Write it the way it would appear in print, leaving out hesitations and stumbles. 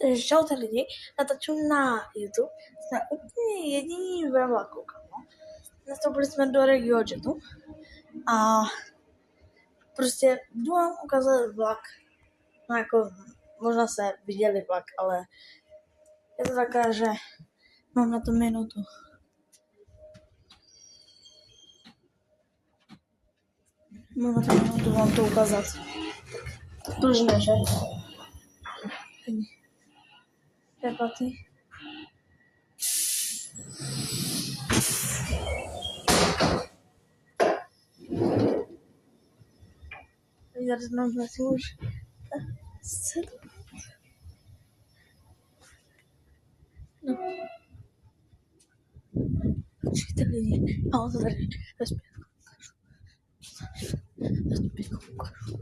Čaute lidi, natáčím na YouTube. Jsme úplně jediní ve vlaku, kamo. Nastoupili jsme do RegioJetu a prostě jdu vám ukázat vlak. No jako, možná se viděli vlak, ale je to také, že mám na to minutu. Mám na to minutu vám to ukázat. Proč ne, že? Repaty. Зараз нам засілиш. No. Počkejte lidi, já vám to tady ve zpětku ukážu.